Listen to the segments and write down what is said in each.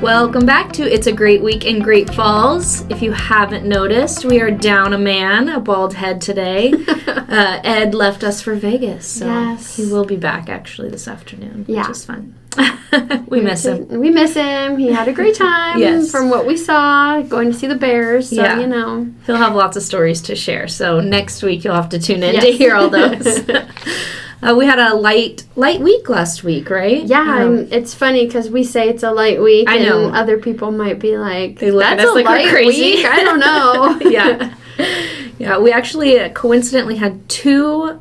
Welcome back to It's a Great Week in Great Falls. If you haven't noticed, we are down a man, a bald head today. Ed left us for Vegas, so yes. He will be back actually this afternoon, which is fun. We miss him. We miss him. He had a great time from what we saw, going to see the Bears, so you know. He'll have lots of stories to share, so next week you'll have to tune in to hear all those. We had a light week last week, right? Yeah, and it's funny because we say it's a light week, I know. And other people might be like, they look that's at us a like light we're crazy. week? I don't know. Yeah, we actually coincidentally had two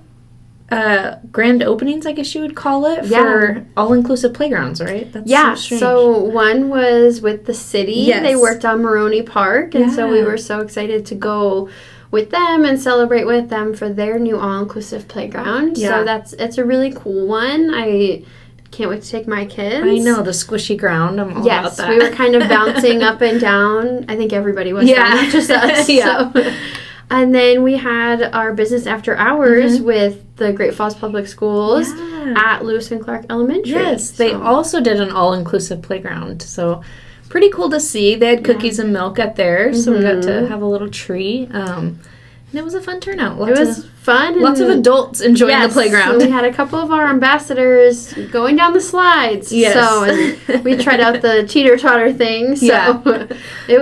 grand openings, I guess you would call it, for all-inclusive playgrounds, right? That's so strange. So one was with the city. Yes. They worked on Maroney Park, and so we were so excited to go with them and celebrate with them for their new all-inclusive playground. Yeah. So it's a really cool one. I can't wait to take my kids. I know, the squishy ground. I'm all about that. We were kind of bouncing up and down. I think everybody was, not just us. So. And then we had our business after hours with the Great Falls Public Schools at Lewis and Clark Elementary. Yes, they also did an all-inclusive playground, so pretty cool to see. They had cookies and milk at theirs, so we got to have a little treat. And it was a fun turnout. It was fun. Lots of adults enjoying the playground. We had a couple of our ambassadors going down the slides. Yes. So and we tried out the teeter-totter thing. So it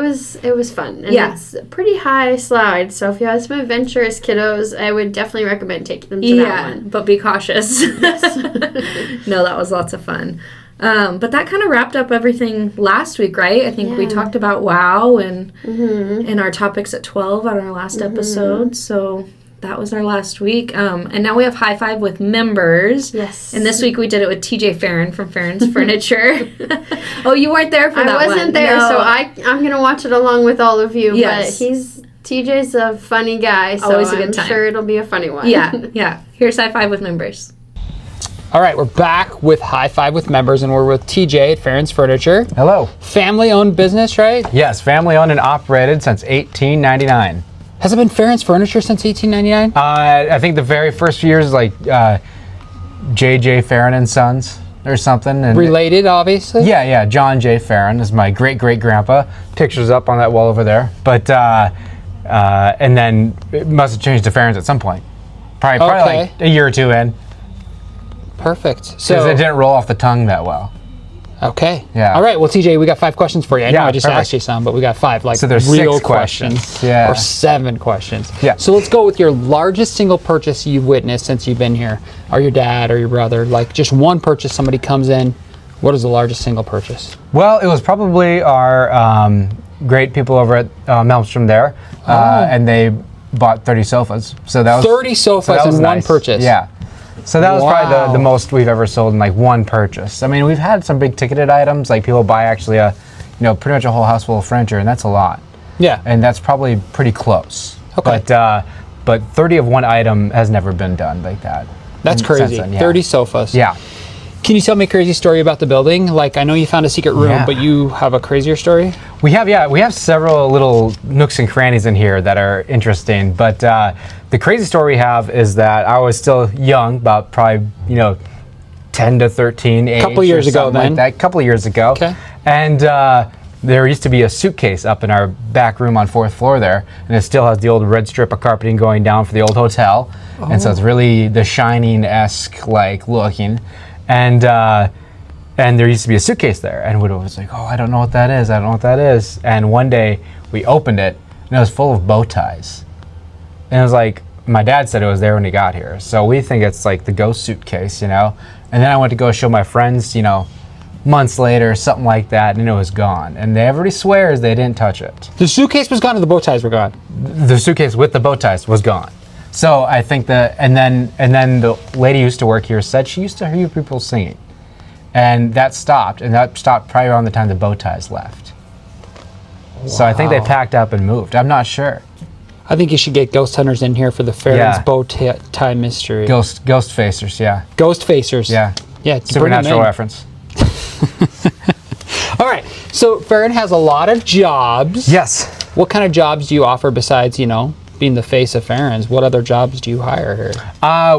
was fun. And it's a pretty high slide. So if you have some adventurous kiddos, I would definitely recommend taking them to that one. But be cautious. Yes. No, that was lots of fun. But that kind of wrapped up everything last week, right? I think we talked about WOW and our topics at 12 on our last episode. So that was our last week. And now we have High Five with members. Yes. And this week we did it with TJ Ferrin from Ferrin's Furniture. Oh, you weren't there for that one. I wasn't there, so I'm going to watch it along with all of you. Yes. But TJ's a funny guy, so always a good time. I'm sure it'll be a funny one. Yeah. Here's High Five with members. All right, we're back with High Five with members, and we're with TJ at Ferrin's Furniture. Hello. Family-owned business, right? Yes, family-owned and operated since 1899. Has it been Ferrin's Furniture since 1899? I think the very first few years, like TJ Ferrin and Sons or something. And related, obviously? Yeah. John J. Ferrin is my great-great-grandpa. Pictures up on that wall over there. But, and then it must have changed to Ferrin's at some point. Probably like a year or two in. Perfect. So it didn't roll off the tongue that well. Okay. Yeah. All right. Well, TJ, we got 5 questions for you. I know I just asked you some, but we got 5, like, so there's real 6 questions. Or 7 questions. Yeah. So let's go with your largest single purchase you've witnessed since you've been here, or your dad or your brother. Like just one purchase, somebody comes in. What is the largest single purchase? Well, it was probably our great people over at Melmstrom there, and they bought 30 sofas. So that was 30 sofas in one purchase. Yeah. So that was probably the most we've ever sold in like one purchase. I mean, we've had some big ticketed items, like people buy actually pretty much a whole house full of furniture, and that's a lot. Yeah. And that's probably pretty close. Okay. But 30 of one item has never been done like that. That's crazy. Then, 30 sofas. Yeah. Can you tell me a crazy story about the building? Like, I know you found a secret room, but you have a crazier story? We have several little nooks and crannies in here that are interesting. But the crazy story we have is that I was still young, about probably 10 to 13 age. A couple years ago, then. Like that. A couple of years ago. Okay. And there used to be a suitcase up in our back room on 4th floor there, and it still has the old red strip of carpeting going down for the old hotel, and so it's really the Shining-esque like looking. And there used to be a suitcase there, and Widow was like, I don't know what that is. And one day we opened it, and it was full of bow ties. And it was like, my dad said it was there when he got here. So we think it's like the ghost suitcase, And then I went to go show my friends, months later, something like that, and it was gone. And everybody swears they didn't touch it. The suitcase was gone, or the bow ties were gone? The suitcase with the bow ties was gone. So I think and then the lady who used to work here said she used to hear people singing, and that stopped probably around the time the bow ties left. Wow. So I think they packed up and moved. I'm not sure. I think you should get ghost hunters in here for the Ferrin's bow tie mystery. Ghost facers, yeah. Ghost facers. Yeah. Yeah. Supernatural reference. All right. So Ferrin has a lot of jobs. Yes. What kind of jobs do you offer besides, being the face of Ferrin's? What other jobs do you hire here?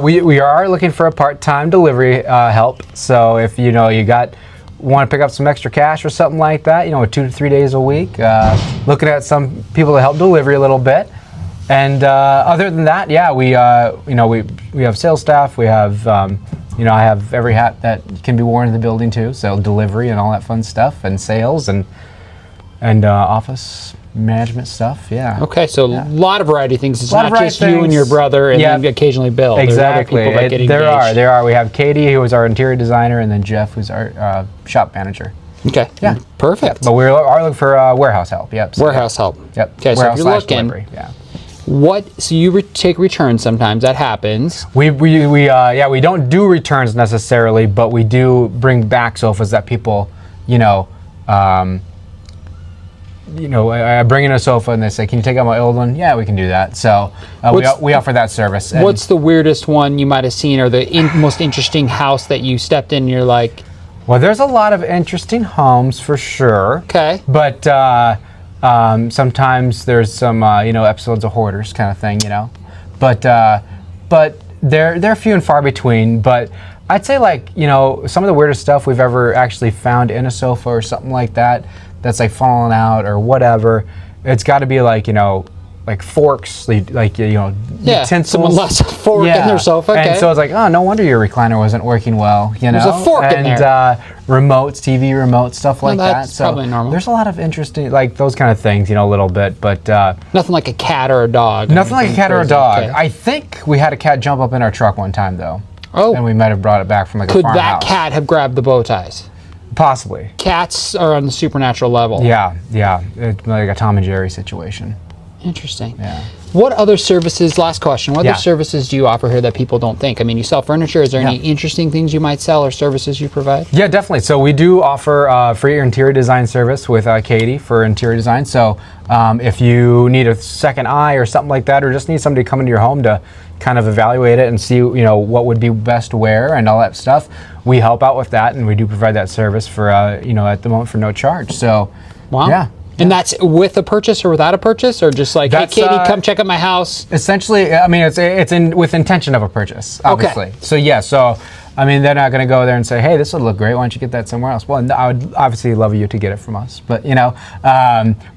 We are looking for a part-time delivery help. So if you got want to pick up some extra cash or something like that, 2 to 3 days a week, looking at some people to help delivery a little bit. And other than that, yeah, we have sales staff. We have, I have every hat that can be worn in the building too. So delivery and all that fun stuff, and sales and office management stuff. Yeah. Okay, so a lot of variety of things. It's Lot of not variety just of you and things. your brother, and Yeah. then occasionally Bill. Exactly. There's other people that get engaged. There are. We have Katie, who is our interior designer, and then Jeff, who's our shop manager. Okay. Yeah. Perfect. But we are looking for warehouse help. Yep. So, Warehouse help. Yep. Okay, so if Warehouse you're slash looking, delivery, yeah. so you take returns sometimes. That happens. We don't do returns necessarily, but we do bring back sofas that people, I bring in a sofa and they say, "Can you take out my old one?" Yeah, we can do that. So we offer that service. And What's the weirdest one you might have seen, or the most interesting house that you stepped in and you're like, well, there's a lot of interesting homes for sure. okay. But sometimes there's some episodes of Hoarders kind of thing, But they're few and far between. But I'd say some of the weirdest stuff we've ever actually found in a sofa or something like that that's like fallen out or whatever. It's got to be like forks, utensils. Someone left a fork in their sofa. Okay. And so it's like, oh, no wonder your recliner wasn't working well. There's a fork in there. Remotes, TV remotes, stuff like that. That's probably normal. There's a lot of interesting, those kind of things, a little bit, but Nothing like a cat or a dog. nothing like a cat or a crazy. dog. Okay. I think we had a cat jump up in our truck one time, though. Oh. And we might have brought it back from a Could farmhouse. that cat have grabbed the bow ties? Possibly. Cats are on the supernatural level. Yeah. It's like a Tom and Jerry situation. Interesting. Yeah. What other services, last question, what Yeah. other services do you offer here that people don't think? I mean, you sell furniture. Is there any Yeah. interesting things you might sell or services you provide? Yeah, definitely. So we do offer free interior design service with Katie for interior design. So if you need a second eye or something like that, or just need somebody to come into your home to kind of evaluate it and see what would be best where and all that stuff, we help out with that, and we do provide that service for at the moment for no charge. So Wow. yeah. And that's with a purchase or without a purchase, or just like, That's, hey, Katie, come check out my house? Essentially, I mean, it's with intention of a purchase, obviously. Okay. So yeah, I mean, they're not going to go there and say, "Hey, this would look great. Why don't you get that somewhere else?" Well, I would obviously love you to get it from us, but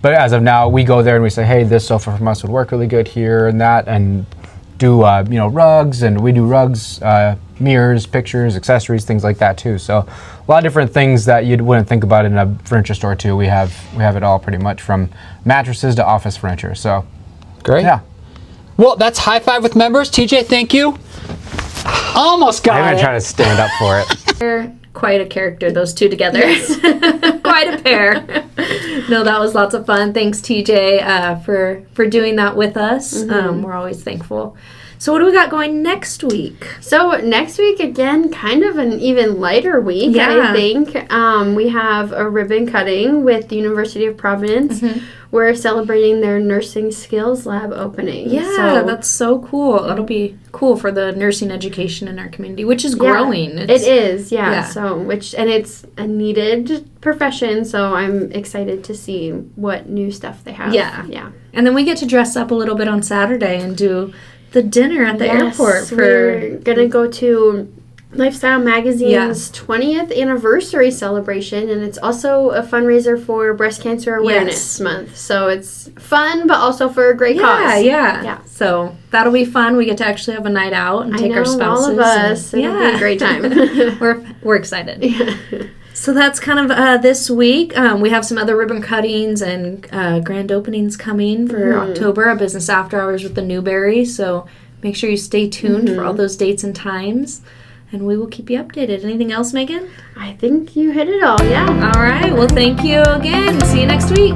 but as of now, we go there and we say, "Hey, this sofa from us would work really good here and that," and do rugs, and we do rugs, mirrors, pictures, accessories, things like that too. So a lot of different things that you wouldn't think about in a furniture store too. We have it all pretty much, from mattresses to office furniture. So Great. yeah. Well, that's High Five with Members. TJ, thank you. Almost got I'm it. gonna try to stand up for it. They're quite a character, those two together. Quite a pair. No, that was lots of fun. Thanks, TJ, for doing that with us. We're always thankful. So what do we got going next week? So next week, again, kind of an even lighter week, Yeah. I think. We have a ribbon cutting with the University of Providence. We're celebrating their nursing skills lab opening. Yeah, So- that's so cool. That'll be cool for the nursing education in our community, which is Yeah, growing. It is, yeah. Yeah. So, and it's a needed profession, so I'm excited to see what new stuff they have. Yeah. Yeah. And then we get to dress up a little bit on Saturday and do the dinner at the Yes, airport we're gonna go to Lifestyle Magazine's Yeah. 20th anniversary celebration, and it's also a fundraiser for Breast Cancer Awareness Month. So it's fun, but also for a great cause. Yeah. So that'll be fun. We get to actually have a night out and take our spouses. all of us. and- It'll be a great time. We're excited. So that's kind of this week. We have some other ribbon cuttings and grand openings coming for October, a business after hours with the Newberry. So make sure you stay tuned for all those dates and times, and we will keep you updated. Anything else, Megan? I think you hit it all, yeah. All right. Well, thank you again. See you next week.